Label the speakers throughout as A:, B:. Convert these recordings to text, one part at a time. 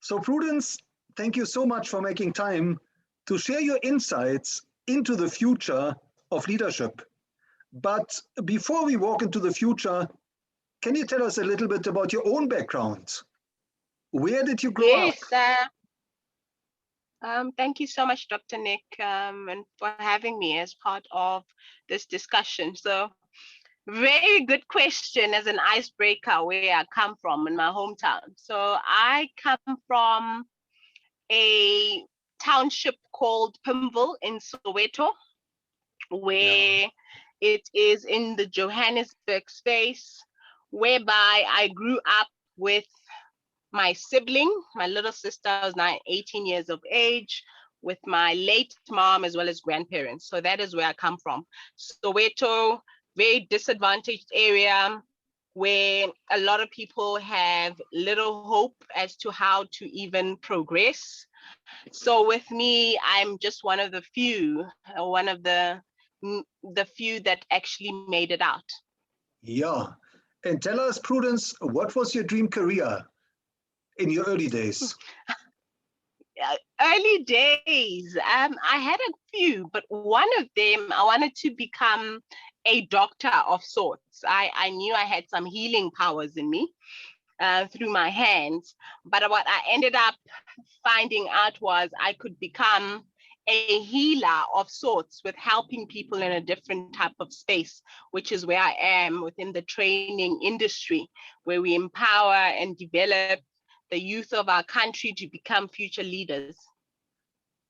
A: So Prudence, thank you so much for making time to share your insights into the future of leadership. But before we walk into the future, can you tell us a little bit about your own background? Where did you grow up?
B: Yes, thank you so much, Dr. Nick, and for having me as part of this discussion. So, very good question as an icebreaker where I come from in my hometown. So, I come from a township called Pimville in Soweto,
A: Yeah.
B: where it is in the Johannesburg space, whereby I grew up with my sibling. My little sister was 18 years of age, with my late mom as well as grandparents. So that is where I come from. Soweto, very disadvantaged area where a lot of people have little hope as to how to even progress. So with me, I'm just one of the few, the few that actually made it out.
A: Yeah. And tell us, Prudence, what was your dream career in your early days?
B: Early days, I had a few, but one of them, I wanted to become a doctor of sorts. I knew I had some healing powers in me through my hands, but what I ended up finding out was I could become a healer of sorts with helping people in a different type of space, which is where I am within the training industry, where we empower and develop the youth of our country to become future leaders.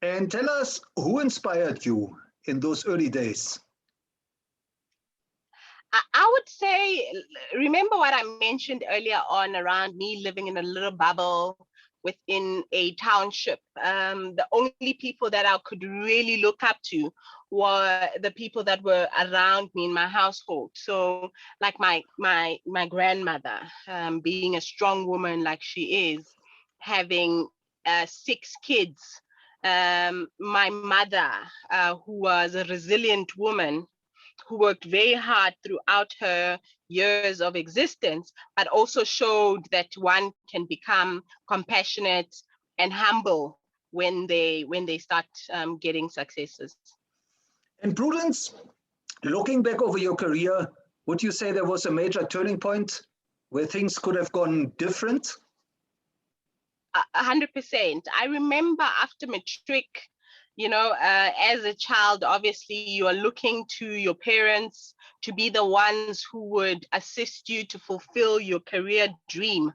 A: And tell us who inspired you in those early days?
B: I would say, remember what I mentioned earlier on around me living in a little bubble within a township. The only people that I could really look up to were the people that were around me in my household. So, like my grandmother, being a strong woman like she is, having 6 kids. My mother, who was a resilient woman, who worked very hard throughout her years of existence, but also showed that one can become compassionate and humble when they start getting successes.
A: And Prudence, looking back over your career, would you say there was a major turning point where things could have gone different?
B: 100%. I remember after matric, as a child, obviously you are looking to your parents to be the ones who would assist you to fulfill your career dream.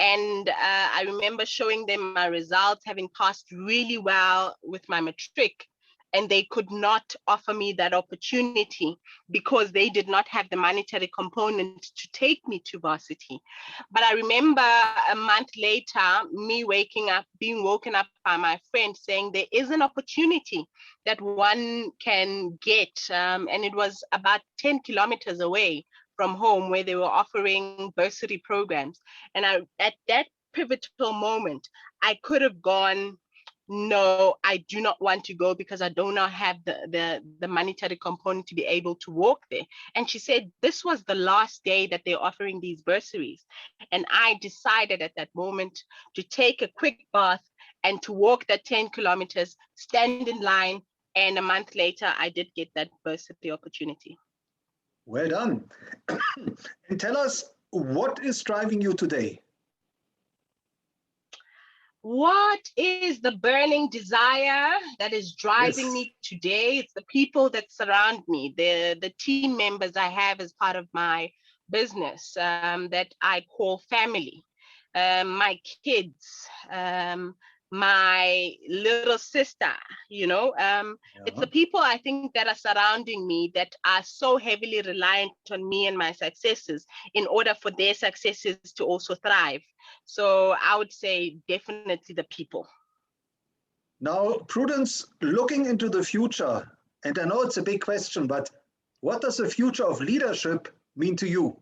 B: And I remember showing them my results, having passed really well with my matric, and they could not offer me that opportunity because they did not have the monetary component to take me to varsity. But I remember a month later, me being woken up by my friend saying there is an opportunity that one can get. And it was about 10 kilometers away from home where they were offering bursary programs. And at that pivotal moment, I could have gone, no, I do not want to go because I do not have the monetary component to be able to walk there. And she said, this was the last day that they're offering these bursaries. And I decided at that moment to take a quick bath and to walk that 10 kilometers, stand in line. And a month later, I did get that bursary opportunity.
A: Well done. And tell us, what is driving you today?
B: What is the burning desire that is driving
A: Yes.
B: me today? It's the people that surround me, the team members I have as part of my business that I call family, my kids, my little sister, it's
A: Yeah.
B: the people I think that are surrounding me that are so heavily reliant on me and my successes in order for their successes to also thrive. So I would say definitely the people.
A: Now, Prudence, looking into the future, and I know it's a big question, but what does the future of leadership mean to you?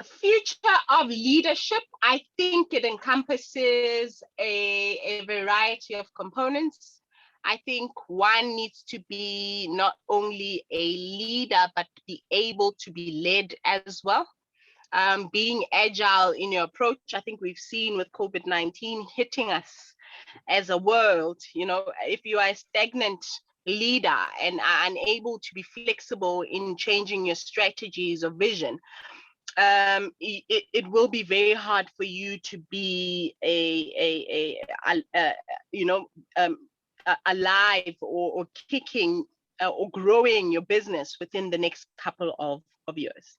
B: Future of leadership, I think it encompasses a variety of components. I think one needs to be not only a leader, but be able to be led as well. being agile in your approach. I think we've seen with COVID-19 hitting us as a world, if you are a stagnant leader and are unable to be flexible in changing your strategies or vision, it will be very hard for you to be alive or kicking or growing your business within the next couple of years.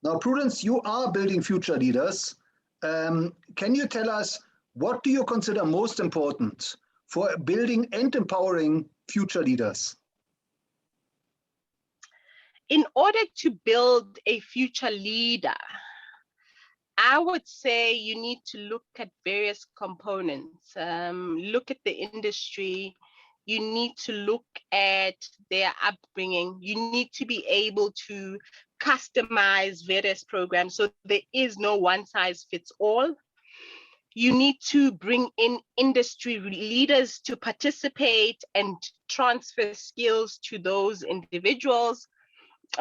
A: Now, Prudence, you are building future leaders. Can you tell us, what do you consider most important for building and empowering future leaders?
B: In order to build a future leader, I would say you need to look at various components. Look at the industry. You need to look at their upbringing. You need to be able to customize various programs. So there is no one size fits all. You need to bring in industry leaders to participate and transfer skills to those individuals.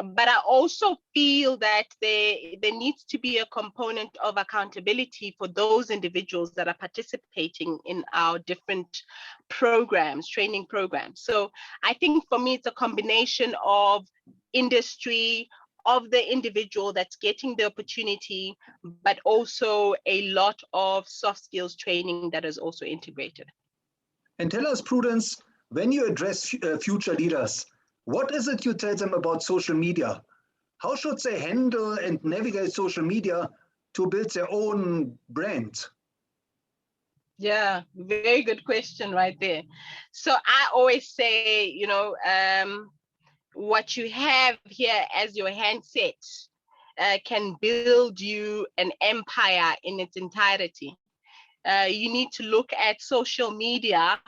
B: But I also feel that there needs to be a component of accountability for those individuals that are participating in our different programs, training programs. So I think for me, it's a combination of industry, of the individual that's getting the opportunity, but also a lot of soft skills training that is also integrated.
A: And tell us, Prudence, when you address future leaders, what is it you tell them about social media? How should they handle and navigate social media to build their own brand?
B: Yeah, very good question right there. So I always say, what you have here as your handset can build you an empire in its entirety. You need to look at social media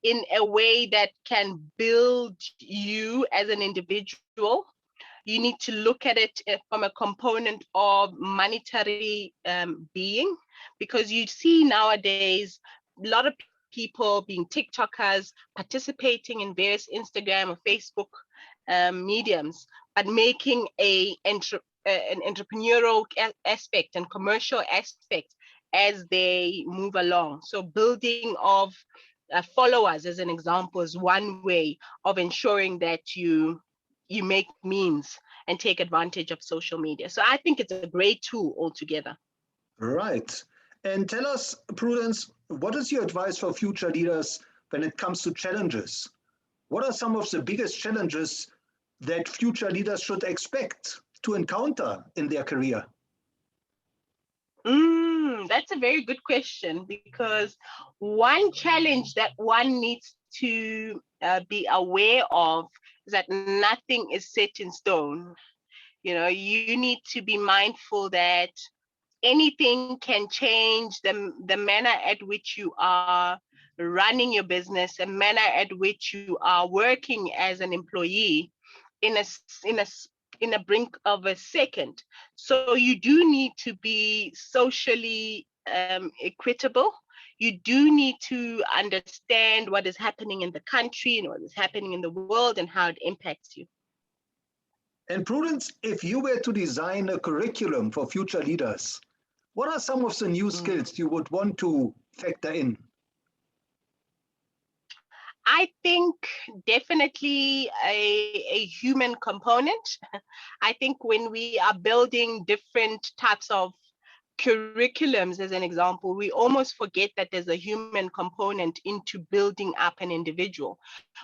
B: in a way that can build you as an individual. You need to look at it from a component of monetary being, because you see nowadays a lot of people being TikTokers, participating in various Instagram or Facebook mediums, but making an entrepreneurial aspect and commercial aspect as they move along. So building of followers, as an example, is one way of ensuring that you make means and take advantage of social media. So I think it's a great tool altogether.
A: Right. And tell us, Prudence, what is your advice for future leaders when it comes to challenges? What are some of the biggest challenges that future leaders should expect to encounter in their career?
B: That's a very good question, because one challenge that one needs to be aware of is that nothing is set in stone. You need to be mindful that anything can change the manner at which you are running your business, the manner at which you are working as an employee in a brink of a second. So you do need to be socially equitable. You do need to understand what is happening in the country and what is happening in the world and how it impacts you.
A: And Prudence, if you were to design a curriculum for future leaders, what are some of the new skills you would want to factor in?
B: I think definitely a human component. I think when we are building different types of curriculums, as an example, we almost forget that there's a human component into building up an individual.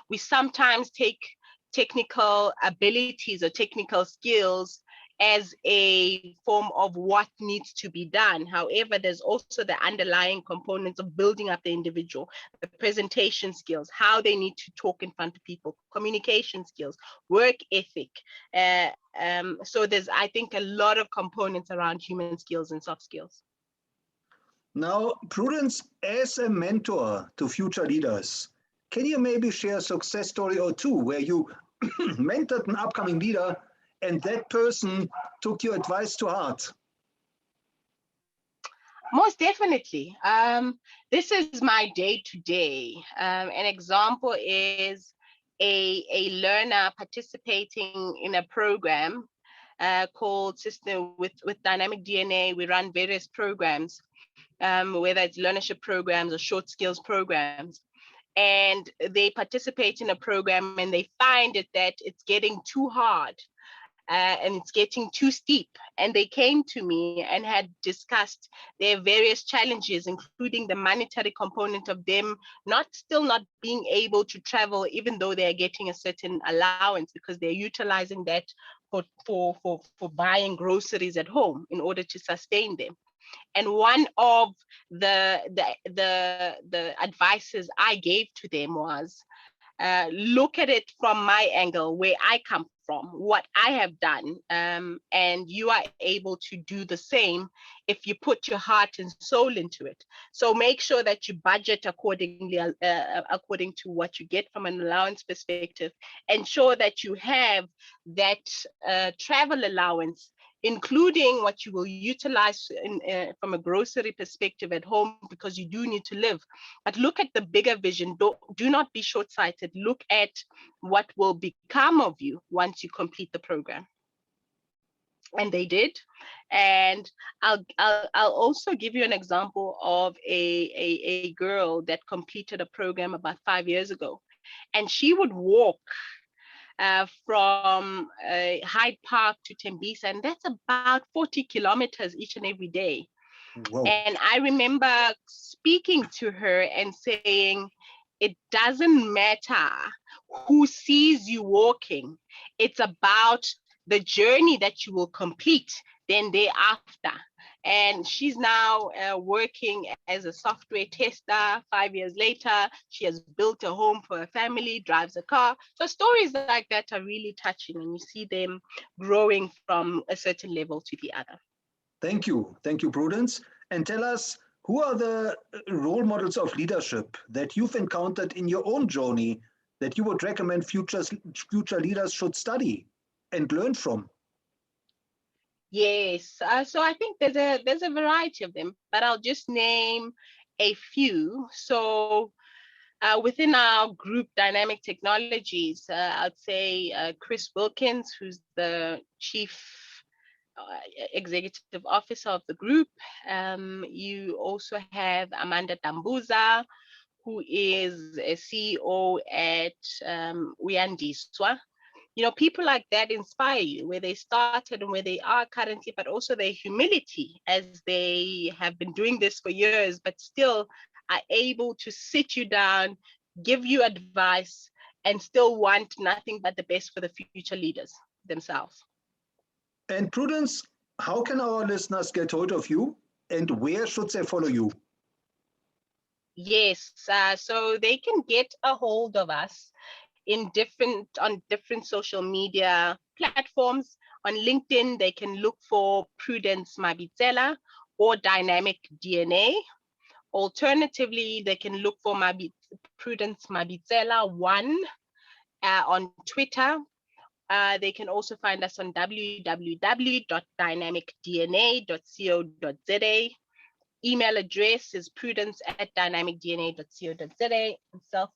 B: We sometimes take technical abilities or technical skills as a form of what needs to be done. However, there's also the underlying components of building up the individual, the presentation skills, how they need to talk in front of people, communication skills, work ethic. So there's, I think, a lot of components around human skills and soft skills.
A: Now, Prudence, as a mentor to future leaders, can you maybe share a success story or two where you mentored an upcoming leader and that person took your advice to heart?
B: Most definitely. This is my day-to-day. An example is a learner participating in a program called System with Dynamic DNA. We run various programs, whether it's learnership programs or short skills programs. And they participate in a program and they find that it's getting too hard. And it's getting too steep. And they came to me and had discussed their various challenges, including the monetary component of them still not being able to travel, even though they're getting a certain allowance, because they're utilizing that for buying groceries at home in order to sustain them. And one of the advices I gave to them was, look at it from my angle, where I come from, what I have done, and you are able to do the same if you put your heart and soul into it. So make sure that you budget accordingly, according to what you get from an allowance perspective. Ensure that you have that travel allowance, including what you will utilize from a grocery perspective at home, because you do need to live. But look at the bigger vision. Do not be short-sighted. Look at what will become of you once you complete the program. And they did. And I'll also give you an example of a girl that completed a program about 5 years ago. And she would walk from Hyde Park to Tembisa, and that's about 40 kilometers each and every day.
A: Whoa.
B: And I remember speaking to her and saying, it doesn't matter who sees you walking. It's about the journey that you will complete then thereafter. And she's now working as a software tester. 5 years later, she has built a home for her family, drives a car. So stories like that are really touching, and you see them growing from a certain level to the other.
A: Thank you, Prudence. And tell us, who are the role models of leadership that you've encountered in your own journey that you would recommend future leaders should study and learn from?
B: Yes, so I think there's a variety of them, but I'll just name a few. So within our group, Dynamic Technologies, I'd say Chris Wilkins, who's the Chief Executive Officer of the group. You also have Amanda Dambuza, who is a CEO at Uyandiswa. You know, people like that inspire you, where they started and where they are currently, but also their humility as they have been doing this for years, but still are able to sit you down, give you advice, and still want nothing but the best for the future leaders themselves.
A: And Prudence, how can our listeners get hold of you, and where should they follow you?
B: Yes, so they can get a hold of us on different social media platforms. On LinkedIn, they can look for Prudence Mabitsela or Dynamic DNA. Alternatively, they can look for Prudence Mabitsela 1 on Twitter. They can also find us on www.dynamicdna.co.za. Email address is prudence@dynamicdna.co.za.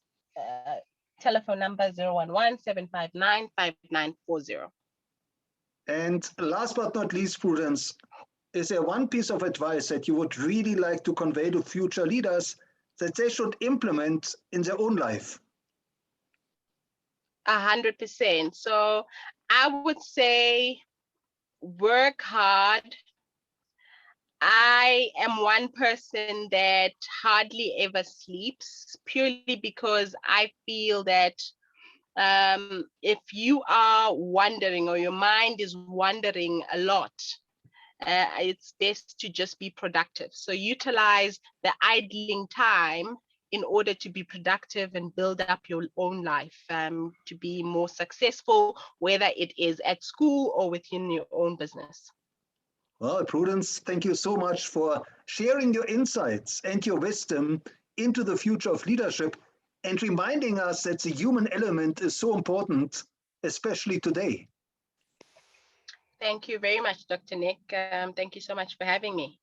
B: Telephone number 011-759-5940.
A: And last but not least, Prudence, is there one piece of advice that you would really like to convey to future leaders that they should implement in their own life?
B: 100%. So I would say work hard. I am one person that hardly ever sleeps, purely because I feel that if you are wondering or your mind is wandering a lot, it's best to just be productive. So utilize the idling time in order to be productive and build up your own life, to be more successful, whether it is at school or within your own business.
A: Well, Prudence, thank you so much for sharing your insights and your wisdom into the future of leadership and reminding us that the human element is so important, especially today.
B: Thank you very much, Dr. Nick. Thank you so much for having me.